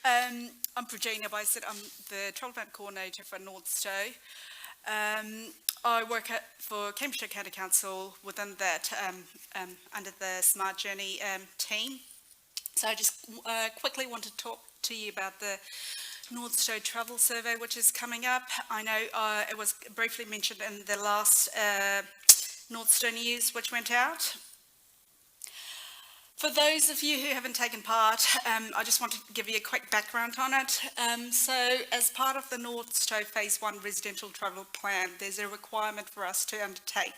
I'm Prajina Baisyet. I'm the Travel Plan Coordinator for Northstowe. I work for Cambridgeshire County Council within that, under the Smart Journey team. So I just quickly want to talk to you about the Northstowe Travel Survey, which is coming up. I know it was briefly mentioned in the last Northstowe news, which went out. For those of you who haven't taken part, I just want to give you a quick background on it. So as part of the Northstowe Phase 1 residential travel plan, there's a requirement for us to undertake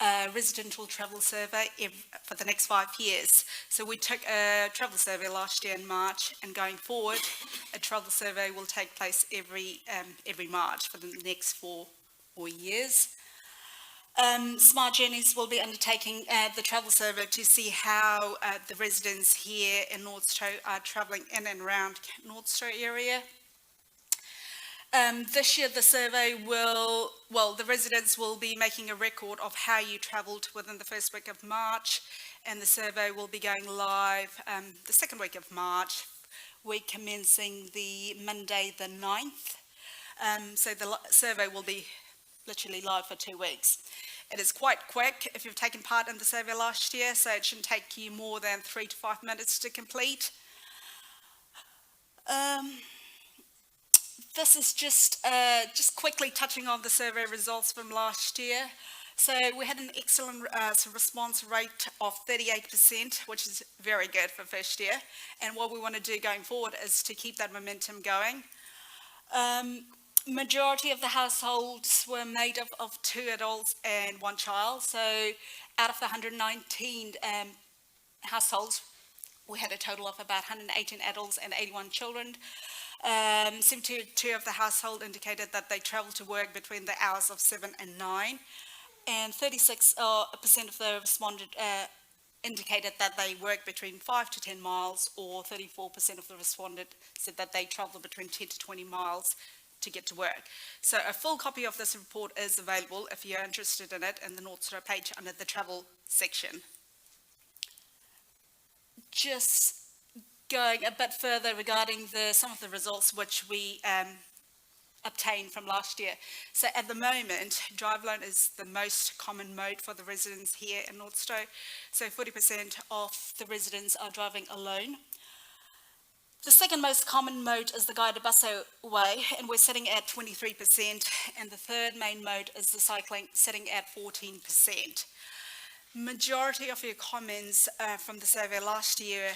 a residential travel survey for the next 5 years. So we took a travel survey last year in March, and going forward, a travel survey will take place every March for the next four years. Smart Journeys will be undertaking the travel survey to see how the residents here in Northstowe are travelling in and around Northstowe area. This year the survey the residents will be making a record of how you travelled within the first week of March, and the survey will be going live the second week of March, week commencing the Monday the 9th. So the survey will be literally live for 2 weeks. It is quite quick if you've taken part in the survey last year, so it shouldn't take you more than 3 to 5 minutes to complete. This is just quickly touching on the survey results from last year. So we had an excellent response rate of 38%, which is very good for first year. And what we want to do going forward is to keep that momentum going. Majority of the households were made up of 2 adults and 1 child. So out of the 119 households, we had a total of about 118 adults and 81 children. 72 of the household indicated that they travel to work between the hours of 7 and 9, and 36% of the responded indicated that they work between 5 to 10 miles, or 34% of the responded said that they travel between 10 to 20 miles to get to work. So a full copy of this report is available if you're interested in it in the Northstowe page under the travel section. Just going a bit further regarding some of the results which we obtained from last year. So at the moment, drive alone is the most common mode for the residents here in Northstowe. So 40% of the residents are driving alone. The second most common mode is the guided busway, and we're sitting at 23%, and the third main mode is the cycling, sitting at 14%. Majority of your comments from the survey last year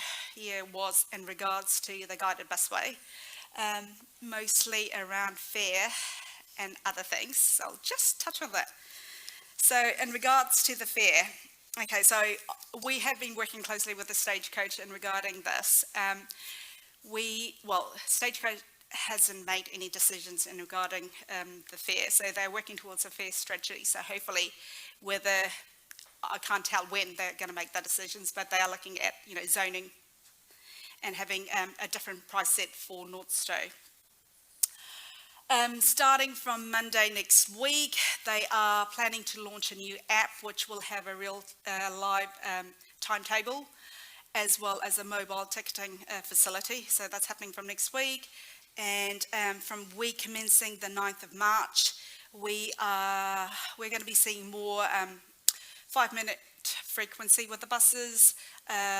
was in regards to the guided busway, mostly around fare and other things, so I'll just touch on that. So in regards to the fare, okay, so we have been working closely with the Stagecoach in regarding this. Stagecoach hasn't made any decisions in regarding the fare, so they're working towards a fare strategy. So hopefully, I can't tell when they're going to make the decisions, but they are looking at zoning and having a different price set for Northstowe. Starting from Monday next week, they are planning to launch a new app which will have a real live timetable, as well as a mobile ticketing facility. So that's happening from next week. And from week commencing the 9th of March, we're going to be seeing more 5-minute frequency with the buses,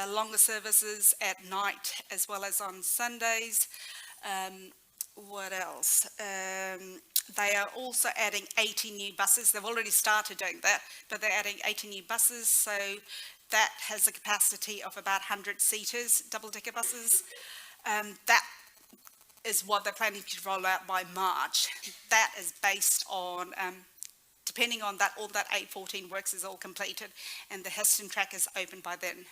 longer services at night as well as on Sundays. What else? They are also adding 80 new buses. They've already started doing that, but they're adding 80 new buses. So that has a capacity of about 100 seaters, double-decker buses. That is what they're planning to roll out by March. That is based on, depending on that, all that A14 works is all completed and the Histon track is open by then.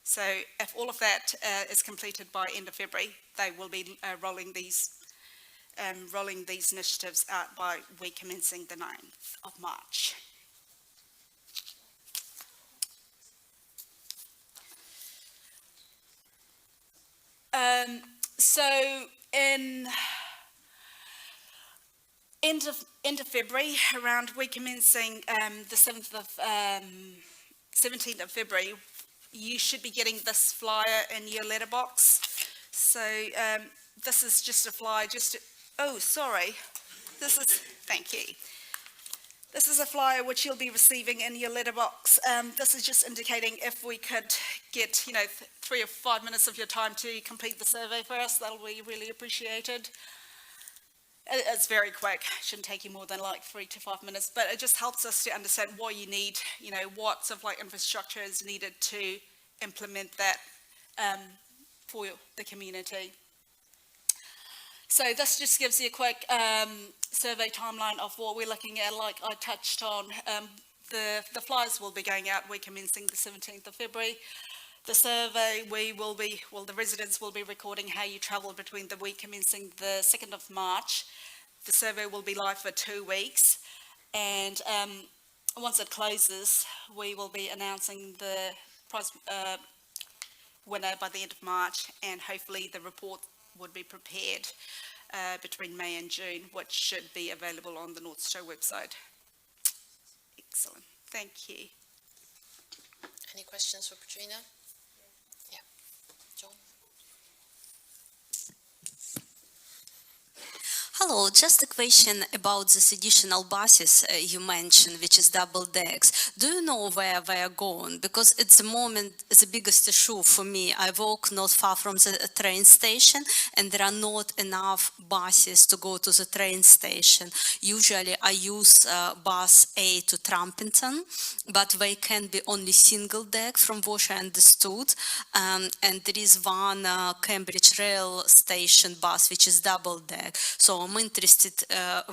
So if all of that is completed by end of February, they will be rolling these initiatives out by week commencing the 9th of March. So in end of February, around week commencing the 17th of February, you should be getting this flyer in your letterbox. So this is just a flyer, thank you. This is a flyer which you'll be receiving in your letterbox. This is just indicating if we could get, 3 or 5 minutes of your time to complete the survey for us, that'll be really appreciated. It's very quick, shouldn't take you more than like 3 to 5 minutes, but it just helps us to understand what you need, what sort of like infrastructure is needed to implement that for the community. So this just gives you a quick survey timeline of what we're looking at. Like I touched on, the flyers will be going out week commencing the 17th of February. The survey, the residents will be recording how you travel between the week commencing the 2nd of March. The survey will be live for 2 weeks, and once it closes, we will be announcing the prize winner by the end of March, and hopefully the report would be prepared between May and June, which should be available on the Northstowe website. Excellent, thank you. Any questions for Prajina? Yeah, John? Hello, just a question about this additional buses you mentioned, which is double decks. Do you know where they are going? Because at the moment, the biggest issue for me, I work not far from the train station, and there are not enough buses to go to the train station. Usually I use bus A to Trumpington, but they can be only single deck from what I understood. And there is one Cambridge rail station bus, which is double deck. So I'm interested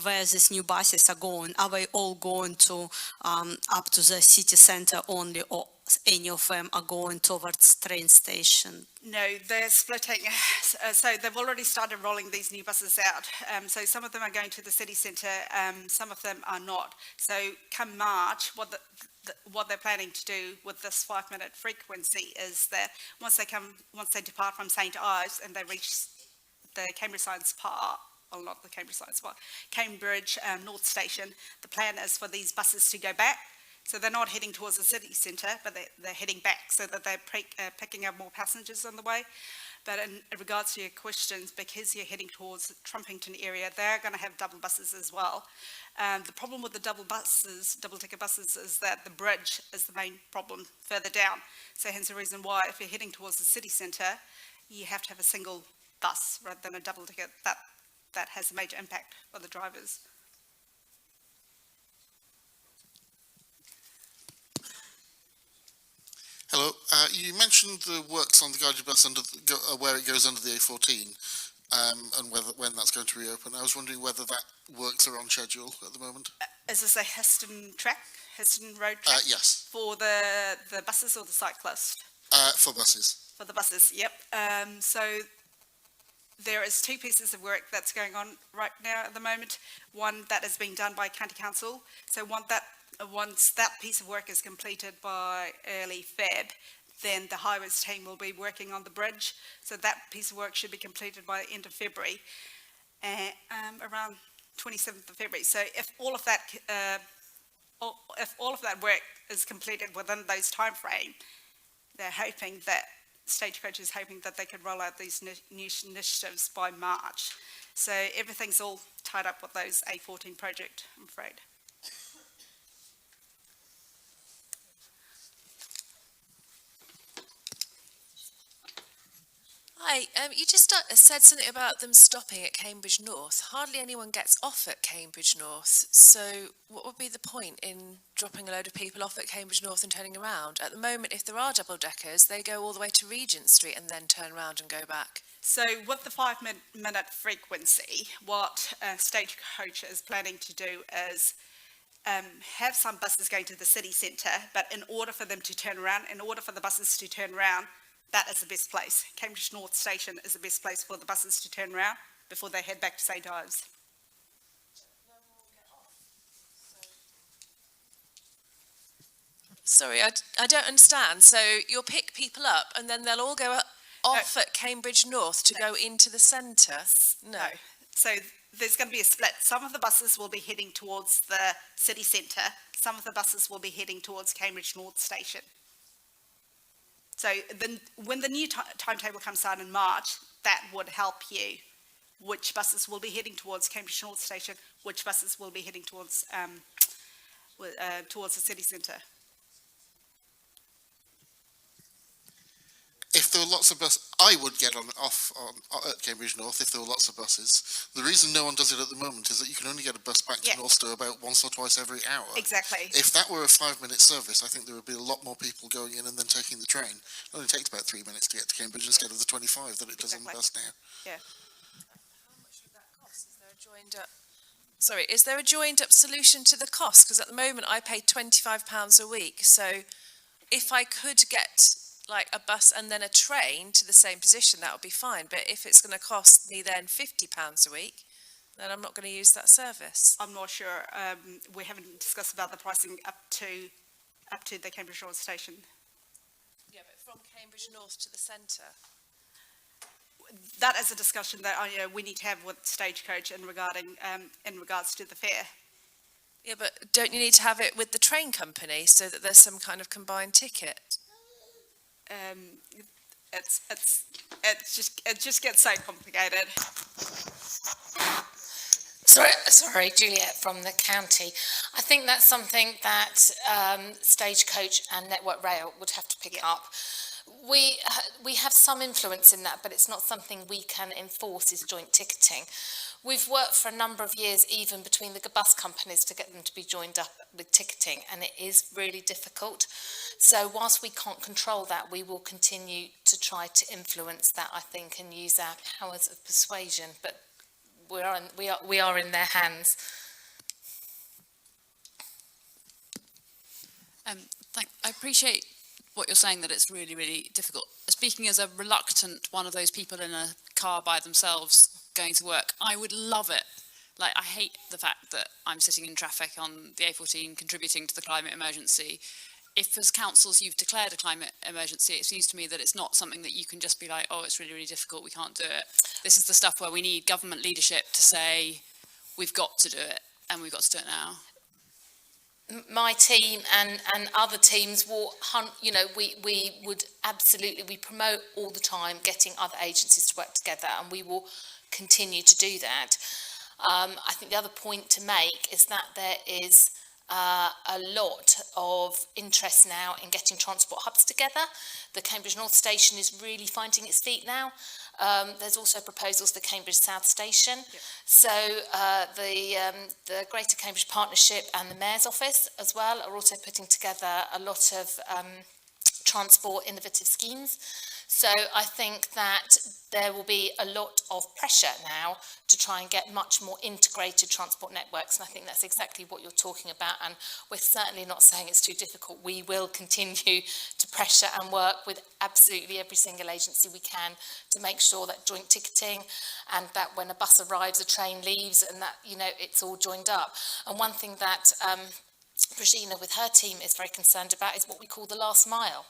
where these new buses are going. Are they all going to up to the city centre only, or any of them are going towards train station? No, they're splitting. So they've already started rolling these new buses out. So some of them are going to the city centre, some of them are not. So come March, what they're planning to do with this 5-minute frequency is that once they depart from St Ives and they reach the Cambridge Science Park, well, not the Cambridge Science Park, Cambridge North Station, the plan is for these buses to go back. So they're not heading towards the city centre, but they're heading back so that they're picking up more passengers on the way. But in regards to your questions, because you're heading towards the Trumpington area, they're going to have double buses as well. The problem with the double-decker buses, is that the bridge is the main problem further down. So hence the reason why, if you're heading towards the city centre, you have to have a single bus rather than a double-decker. That has a major impact for the drivers. Hello. You mentioned the works on the guided bus where it goes under the A14, and when that's going to reopen. I was wondering whether that works are on schedule at the moment. Is this a Heston Road track? Yes. For the buses or the cyclists? For buses. For the buses, yep. So there is 2 pieces of work that's going on right now at the moment. One that is being done by County Council. So once that piece of work is completed by early Feb, then the highways team will be working on the bridge. So that piece of work should be completed by the end of February, around 27th of February. So if all of that work is completed within those time frame, they're hoping that Stagecoach is hoping that they could roll out these new initiatives by March. So everything's all tied up with those A14 project, I'm afraid. Hi, you just said something about them stopping at Cambridge North. Hardly anyone gets off at Cambridge North, so what would be the point in dropping a load of people off at Cambridge North and turning around? At the moment, if there are double-deckers, they go all the way to Regent Street and then turn around and go back. So with the 5-minute frequency, what Stagecoach is planning to do is have some buses going to the city centre, but in order for them to turn around, in order for the buses to turn around, that is the best place. Cambridge North Station is the best place for the buses to turn around before they head back to St Ives. Sorry, I don't understand. So you'll pick people up and then they'll all go off at Cambridge North to go into the centre? No. So there's going to be a split. Some of the buses will be heading towards the city centre. Some of the buses will be heading towards Cambridge North Station. So then, when the new timetable comes out in March, that would help you. Which buses will be heading towards Cambridge North Station, which buses will be heading towards the city centre. If there were lots of buses, I would get off at Cambridge North if there were lots of buses. The reason no one does it at the moment is that you can only get a bus back to Yeah. Northstowe about once or twice every hour. Exactly. If that were a 5-minute service, I think there would be a lot more people going in and then taking the train. It only takes about 3 minutes to get to Cambridge instead of the 25 that it does on the bus now. Yeah. How much would that cost? Is there a joined up solution to the cost? Because at the moment I pay £25 a week. So if I could get like a bus and then a train to the same position, that would be fine. But if it's going to cost me then £50 a week, then I'm not going to use that service. I'm not sure. We haven't discussed about the pricing up to the Cambridge North Station. Yeah, but from Cambridge North to the centre. That is a discussion that we need to have with Stagecoach in regards to the fare. Yeah, but don't you need to have it with the train company so that there's some kind of combined ticket? It just gets so complicated. Sorry, Juliet from the county. I think that's something that Stagecoach and Network Rail would have to pick up. We have some influence in that, but it's not something we can enforce is joint ticketing. We've worked for a number of years even between the bus companies to get them to be joined up with ticketing, and it is really difficult. So whilst we can't control that, we will continue to try to influence that, I think, and use our powers of persuasion. But we are in their hands. I appreciate what you're saying, that it's really, really difficult. Speaking as a reluctant one of those people in a car by themselves going to work, I would love it. Like, I hate the fact that I'm sitting in traffic on the A14 contributing to the climate emergency. If as councils you've declared a climate emergency, it seems to me that it's not something that you can just be like, oh, it's really, really difficult, we can't do it. This is the stuff where we need government leadership to say, we've got to do it, and we've got to do it now. My team and other teams will hunt, we would absolutely, we promote all the time getting other agencies to work together, and we will continue to do that. I think the other point to make is that there is a lot of interest now in getting transport hubs together. The Cambridge North Station is really finding its feet now. There's also proposals for Cambridge South Station. Yep. So the Greater Cambridge Partnership and the Mayor's Office as well are also putting together a lot of transport innovative schemes. So I think that there will be a lot of pressure now to try and get much more integrated transport networks, and I think that's exactly what you're talking about, and we're certainly not saying it's too difficult. We will continue to pressure and work with absolutely every single agency we can to make sure that joint ticketing, and that when a bus arrives, a train leaves, and that, it's all joined up. And one thing that Prajina with her team is very concerned about is what we call the last mile.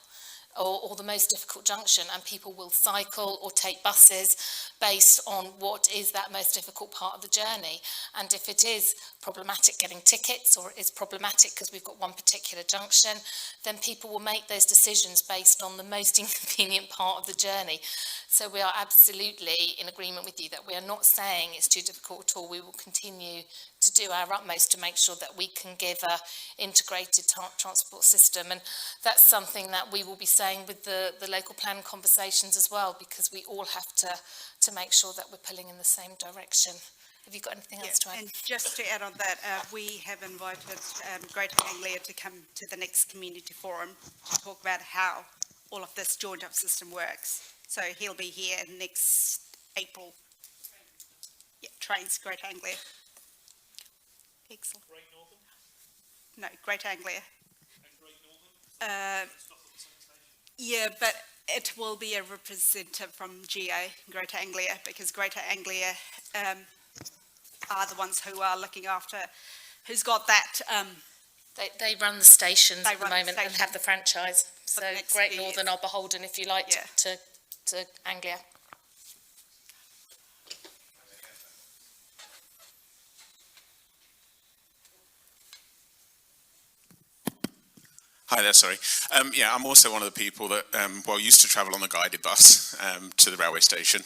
Or the most difficult junction, and people will cycle or take buses based on what is that most difficult part of the journey. And if it is problematic getting tickets, or it is problematic because we've got one particular junction, then people will make those decisions based on the most inconvenient part of the journey. So we are absolutely in agreement with you that we are not saying it's too difficult at all. We will continue to do our utmost to make sure that we can give a integrated transport system, and that's something that we will be saying with the local plan conversations as well, because we all have to make sure that we're pulling in the same direction. Have you got anything else to add? And just to add on that, we have invited Greater Anglia to come to the next community forum to talk about how all of this joined up system works. So he'll be here next April. Yeah, trains, Greater Anglia. Excellent. Great Northern? No, Greater Anglia. And Great Northern? Stop at the same station? Yeah, but it will be a representative from GA, Greater Anglia, because Greater Anglia are the ones who are looking after, who's got that. They run the stations They at the run the moment and station. have the franchise. So the next Great few Northern years. are beholden, if you like, Yeah. to Anglia. Hi there, sorry. Yeah, I'm also one of the people that, used to travel on the guided bus to the railway station.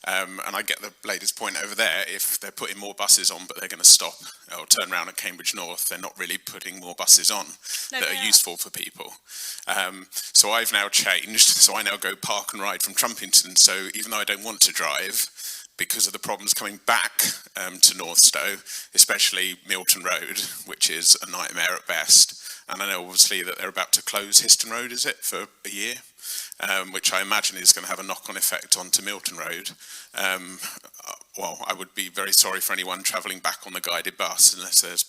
And I get the lady's point over there. If they're putting more buses on, but they're going to stop or turn around at Cambridge North, they're not really putting more buses on that are useful for people. So I've now changed. So I now go park and ride from Trumpington. So even though I don't want to drive, because of the problems coming back to Northstowe, especially Milton Road, which is a nightmare at best. And I know obviously that they're about to close Histon Road, is it, for a year? Which I imagine is going to have a knock-on effect onto Milton Road. Well, I would be very sorry for anyone travelling back on the guided bus unless there's,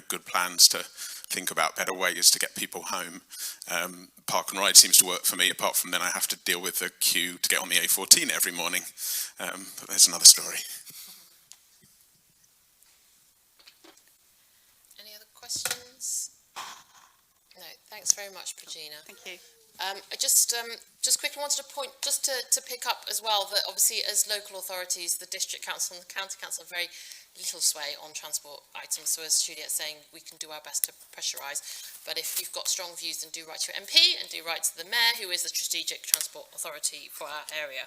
good plans to think about better ways to get people home. Park and ride seems to work for me, apart from then I have to deal with the queue to get on the A14 every morning. But there's another story. Any other questions? No, thanks very much, Prajina. Thank you. I just quickly wanted to point, just to pick up as well, that obviously as local authorities, the district council and the county council have very little sway on transport items. So as Juliet's saying, we can do our best to pressurise. But if you've got strong views, then do write to your MP and do write to the mayor, who is the strategic transport authority for our area.